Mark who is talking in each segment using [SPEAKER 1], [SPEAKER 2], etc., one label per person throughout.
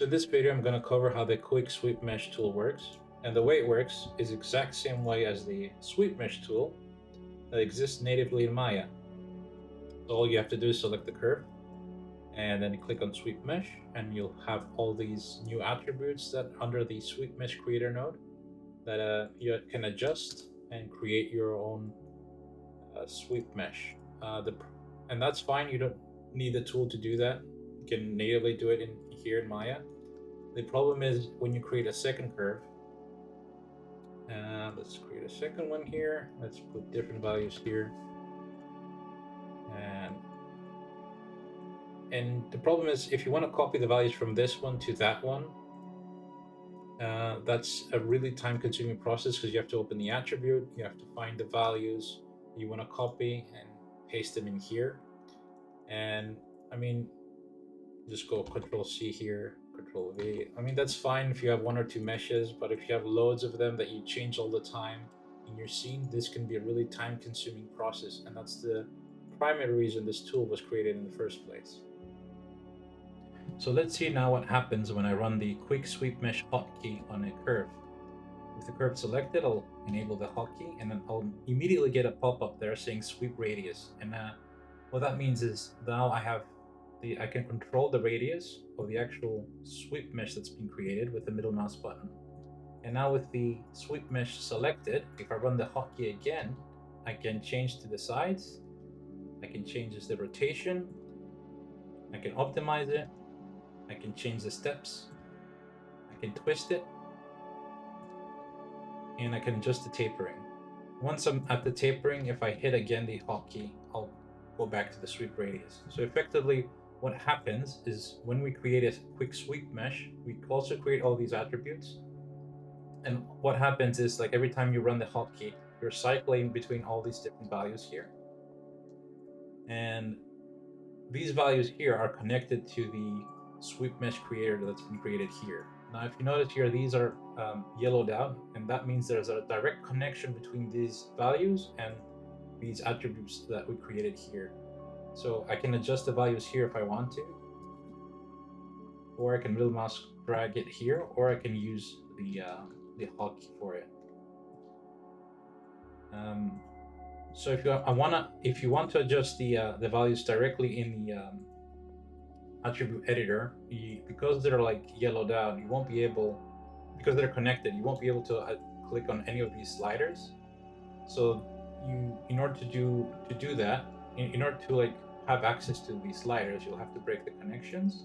[SPEAKER 1] So in this video, I'm going to cover how the quick sweep mesh tool works. And the way it works is the exact same way as the sweep mesh tool that exists natively in Maya. So all you have to do is select the curve and then you click on sweep mesh, and you'll have all these new attributes that under the sweep mesh creator node that you can adjust and create your own sweep mesh. And that's fine. You don't need the tool to do that. You can natively do it in here in Maya. The problem is when you create a second curve. Let's create a second one here. Let's put different values here. And the problem is if you want to copy the values from this one to that one, that's a really time-consuming process because you have to open the attribute, you have to find the values you want to copy and paste them in here. And I mean, just go Control C here, Control V. I mean, that's fine if you have one or two meshes, but if you have loads of them that you change all the time in your scene, this can be a really time-consuming process, and that's the primary reason this tool was created in the first place. So let's see now what happens when I run the quick sweep mesh hotkey on a curve. With the curve selected, I'll enable the hotkey, and then I'll immediately get a pop-up there saying sweep radius. And what that means is now I can control the radius of the actual sweep mesh that's been created with the middle mouse button. And now with the sweep mesh selected, if I run the hotkey again, I can change to the sides, I can change the rotation, I can optimize it, I can change the steps, I can twist it, and I can adjust the tapering. Once I'm at the tapering, if I hit again the hotkey, I'll go back to the sweep radius. So effectively, what happens is when we create a quick sweep mesh, we also create all these attributes. And what happens is, like, every time you run the hotkey, you're cycling between all these different values here. And these values here are connected to the sweep mesh creator that's been created here. Now, if you notice here, these are yellowed out, and that means there's a direct connection between these values and these attributes that we created here. So I can adjust the values here if I want to, or I can middle mouse drag it here, or I can use the hotkey for it. So if you want to adjust the values directly in the attribute editor, because they're like yellowed out, you won't be able, because they're connected, you won't be able to click on any of these sliders. So in order to do that, in order to like have access to these sliders, you'll have to break the connections,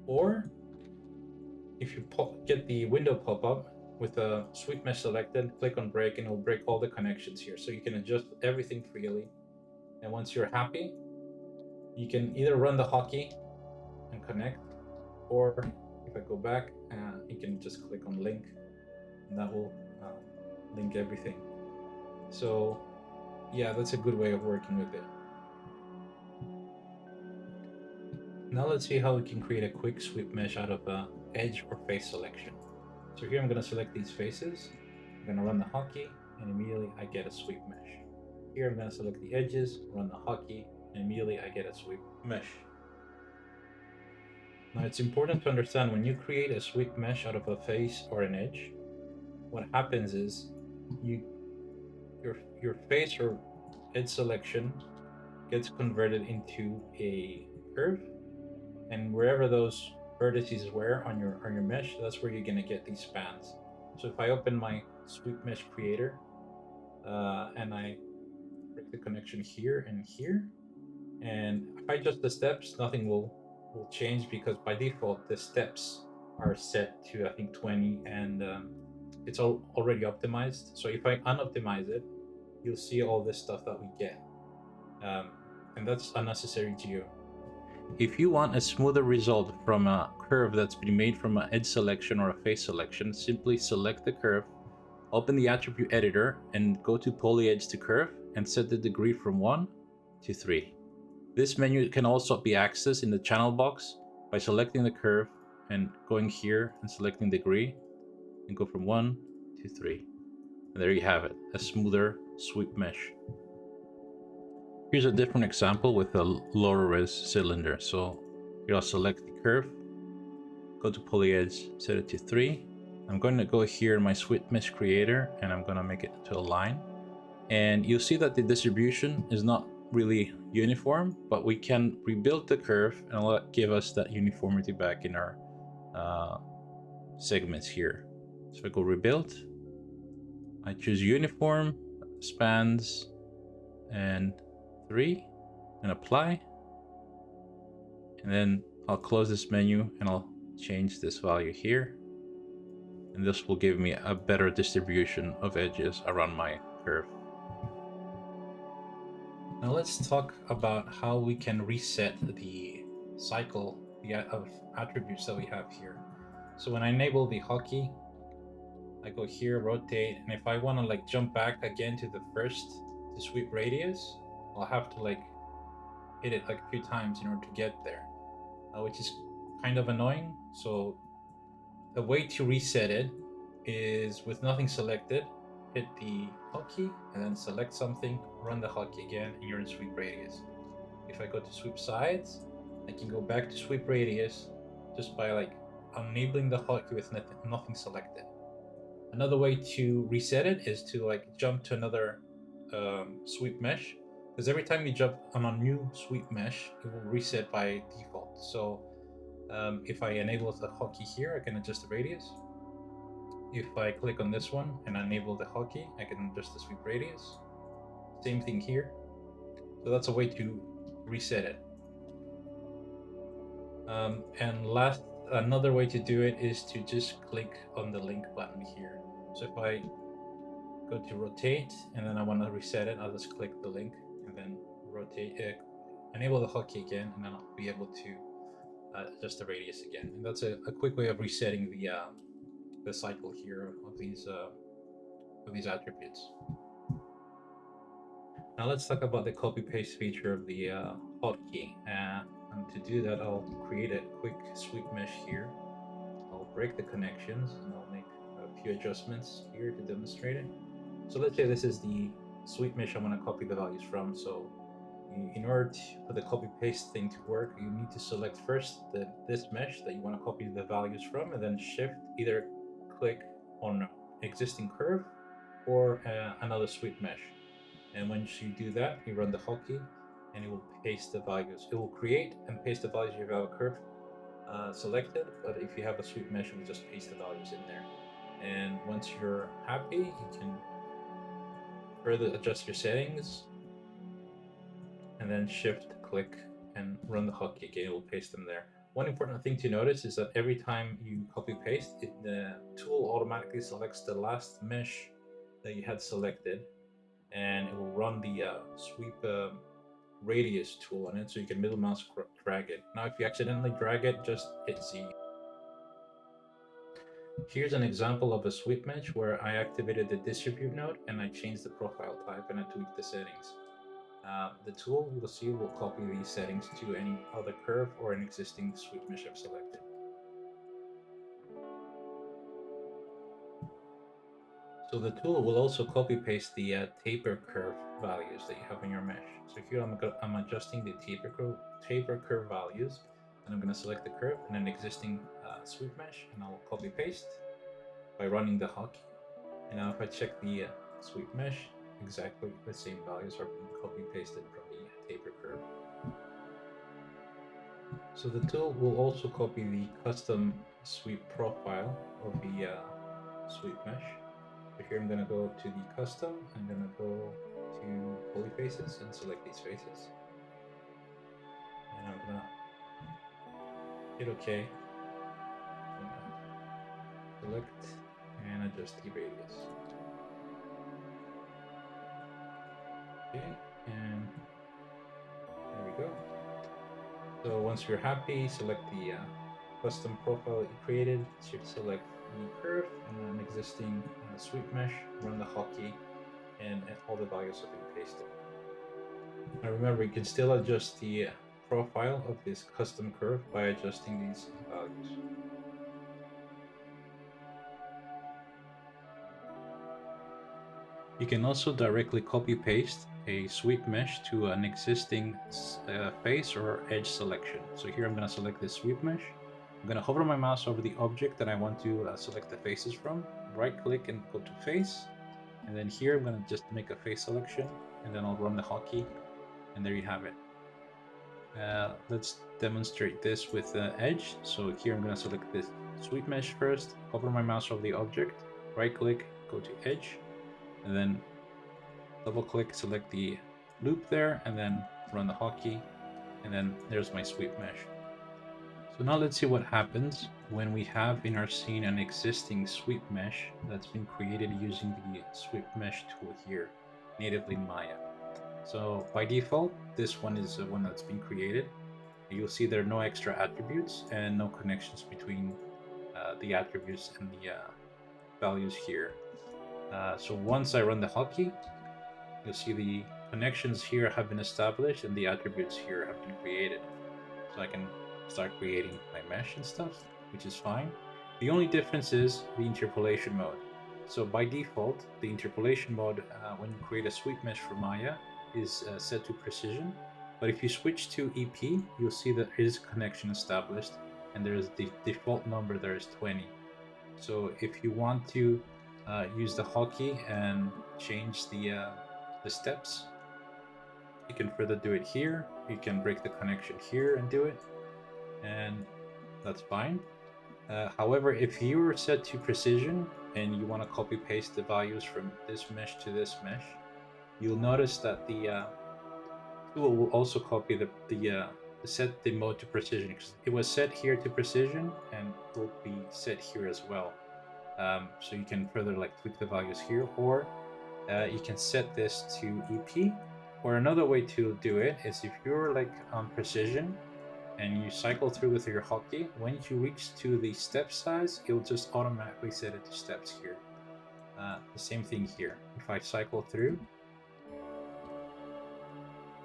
[SPEAKER 1] or if you get the window pop-up with a sweep mesh selected, click on break and it'll break all the connections here, so you can adjust everything freely. And once you're happy, you can either run the hotkey and connect, or if I go back, you can just click on link, and that will link everything. So yeah, that's a good way of working with it. Now let's see how we can create a quick sweep mesh out of edge or face selection. So here I'm going to select these faces, I'm going to run the hotkey, and immediately I get a sweep mesh. Here I'm going to select the edges, run the hotkey, and immediately I get a sweep mesh. Now it's important to understand, when you create a sweep mesh out of a face or an edge, what happens is your face or edge selection gets converted into a curve, and wherever those vertices were on your mesh, that's where you're going to get these spans. So if I open my sweep mesh creator and I break the connection here and here, and if I adjust the steps, nothing will change, because by default the steps are set to, I think, 20, and it's already optimized. So if I unoptimize it, you'll see all this stuff that we get, and that's unnecessary to you. If you want a smoother result from a curve that's been made from an edge selection or a face selection, simply select the curve, open the attribute editor, and go to poly edge to curve and set the degree from 1 to 3. This menu can also be accessed in the channel box by selecting the curve and going here and selecting degree, and go from 1 to 3. And there you have it, a smoother sweep mesh. Here's a different example with a lower res cylinder. So here I'll select the curve, go to poly edge, set it to 3. I'm going to go here in my sweep mesh creator and I'm going to make it to a line. And you'll see that the distribution is not really uniform, but we can rebuild the curve and give us that uniformity back in our segments here. So I go rebuild, I choose uniform, spans, and 3, and apply. And then I'll close this menu and I'll change this value here. And this will give me a better distribution of edges around my curve. Now let's talk about how we can reset the cycle of attributes that we have here. So when I enable the hotkey, I go here, rotate, and if I want to like jump back again to the first to sweep radius, I'll have to like hit it like a few times in order to get there, which is kind of annoying. So the way to reset it is with nothing selected, hit the hotkey and then select something, run the hotkey again, and you're in sweep radius. If I go to sweep sides, I can go back to sweep radius just by like enabling the hotkey with nothing selected. Another way to reset it is to like jump to another sweep mesh, because every time you jump on a new sweep mesh, it will reset by default. So if I enable the hotkey here, I can adjust the radius. If I click on this one and enable the hotkey, I can adjust the sweep radius. Same thing here. So that's a way to reset it. And another way to do it is to just click on the link button here. So if I go to rotate and then I want to reset it, I'll just click the link and then rotate it, enable the hotkey again, and then I'll be able to adjust the radius again. And that's a quick way of resetting the cycle here of these attributes. Now let's talk about the copy paste feature of the hotkey. And to do that, I'll create a quick sweep mesh here. I'll break the connections and I'll make a few adjustments here to demonstrate it. So let's say this is the sweep mesh I want to copy the values from. So in order for the copy paste thing to work, you need to select first this mesh that you want to copy the values from, and then shift, either click on existing curve or another sweep mesh. And once you do that, you run the hotkey and it will paste the values. It will create and paste the values if you have a curve selected, but if you have a sweep mesh, it will just paste the values in there. And once you're happy, you can further adjust your settings and then shift, click, and run the hotkey again. It will paste them there. One important thing to notice is that every time you copy paste, the tool automatically selects the last mesh that you had selected, and it will run the sweep radius tool on it, so you can middle mouse drag it. Now, if you accidentally drag it, just hit Z. Here's an example of a sweep mesh where I activated the distribute node and I changed the profile type and I tweaked the settings. The tool you will see will copy these settings to any other curve or an existing sweep mesh I've selected. So the tool will also copy paste the taper curve values that you have in your mesh. So here I'm adjusting the taper curve values, and I'm going to select the curve and an existing sweep mesh, and I'll copy paste by running the hotkey. And now if I check the sweep mesh, exactly the same values are being copy pasted from the taper curve. So the tool will also copy the custom sweep profile of the sweep mesh. So here I'm going to go to the custom, I'm going to go to poly faces and select these faces. And I'm going to hit OK. Select and adjust the radius. Okay, and there we go. So once you're happy, select the custom profile that you created. Select the curve and an existing sweep mesh, run the hotkey, and all the values have been pasted. Now remember, you can still adjust the profile of this custom curve by adjusting these values. You can also directly copy paste a sweep mesh to an existing face or edge selection. So here I'm going to select this sweep mesh. I'm going to hover my mouse over the object that I want to select the faces from, right click and go to face. And then here I'm going to just make a face selection, and then I'll run the hotkey, and there you have it. Let's demonstrate this with the edge. So here I'm going to select this sweep mesh first, hover my mouse over the object, right click, go to edge, and then double click, select the loop there, and then run the hotkey, and then there's my sweep mesh. So now let's see what happens when we have in our scene an existing sweep mesh that's been created using the sweep mesh tool here, natively in Maya. So by default, this one is the one that's been created. You'll see there are no extra attributes and no connections between the attributes and the values here. So once I run the hotkey, you'll see the connections here have been established and the attributes here have been created. So I can start creating my mesh and stuff, which is fine. The only difference is the interpolation mode. So by default, the interpolation mode, when you create a sweep mesh for Maya, is set to precision. But if you switch to EP, you'll see that there is a connection established, and there is the default number there is 20. So if you want to use the hotkey and change the steps, you can further do it here. You can break the connection here and do it, and that's fine. However, if you are set to precision and you want to copy paste the values from this mesh to this mesh, you'll notice that the tool will also copy the set the mode to precision, because it was set here to precision and will be set here as well. So you can further like tweak the values here, or you can set this to EP. Or another way to do it is if you're like on precision and you cycle through with your hotkey, when you reach to the step size, it'll just automatically set it to steps here. The same thing here. If I cycle through,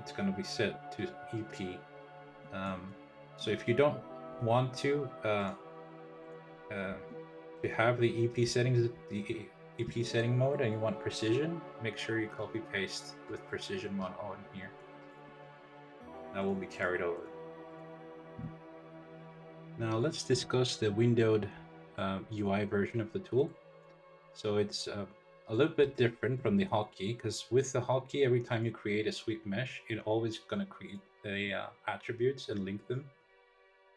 [SPEAKER 1] it's going to be set to EP. So if you don't want to have the EP settings, the EP setting mode, and you want precision, make sure you copy paste with precision mode on here. That will be carried over. Now let's discuss the windowed UI version of the tool. So it's a little bit different from the hotkey, because with the hotkey, every time you create a sweep mesh, it's always going to create the attributes and link them.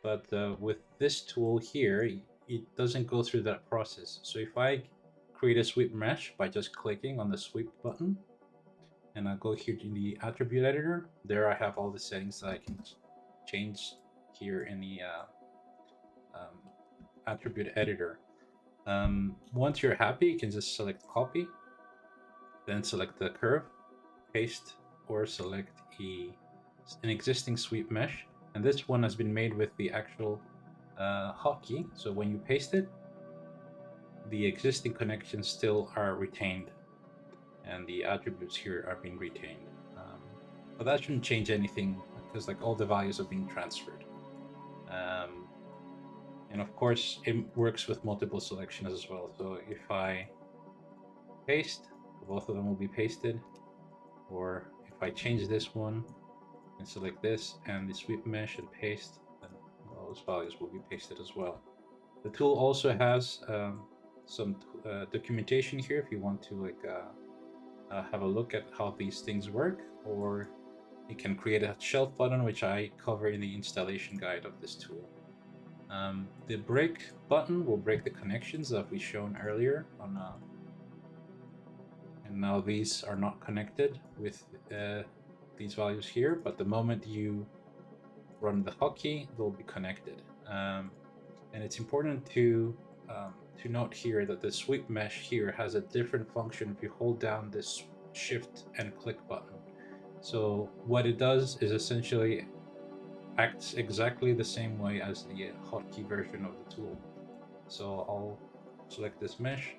[SPEAKER 1] But with this tool here, it doesn't go through that process. So if I create a sweep mesh by just clicking on the sweep button, and I go here to the attribute editor, there I have all the settings that I can change here in the attribute editor. Once you're happy, you can just select copy, then select the curve, paste, or select an existing sweep mesh. And this one has been made with the actual hotkey. So when you paste it, the existing connections still are retained, and the attributes here are being retained. But that shouldn't change anything, because like all the values are being transferred. And of course, it works with multiple selections as well. So if I paste, both of them will be pasted. Or if I change this one and select this and the sweep mesh and paste, then those values will be pasted as well. The tool also has some documentation here if you want to like have a look at how these things work, or you can create a shelf button, which I cover in the installation guide of this tool. The break button will break the connections that we shown earlier on, and now these are not connected with these values here, but the moment you run the hotkey, they'll be connected. And it's important to note here that the sweep mesh here has a different function if you hold down this shift and click button. So what it does is essentially acts exactly the same way as the hotkey version of the tool. So I'll select this mesh,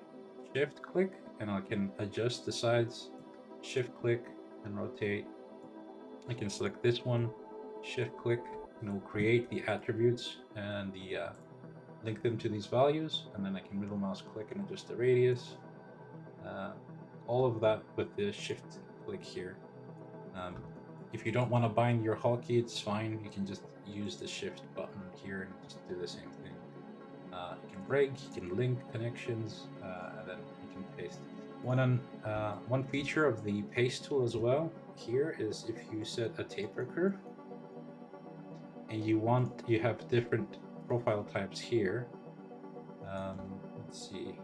[SPEAKER 1] shift click, and I can adjust the sides, shift click and rotate. I can select this one, shift click, and it will create the attributes and the link them to these values, and then I can middle mouse click and adjust the radius, all of that with the shift click here. If you don't want to bind your hotkey, it's fine. You can just use the shift button here and just do the same thing. You can break, you can link connections, and then you can paste. One feature of the paste tool as well here is if you set a taper curve and you have different profile types here. Let's see,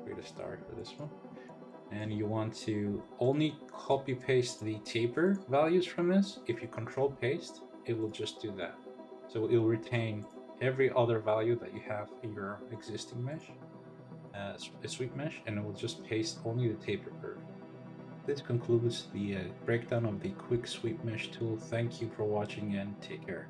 [SPEAKER 1] create a star for this one. And you want to only copy paste the taper values from this. If you control paste, it will just do that. So it will retain every other value that you have in your existing mesh, a sweep mesh, and it will just paste only the taper curve. This concludes the breakdown of the quick sweep mesh tool. Thank you for watching and take care.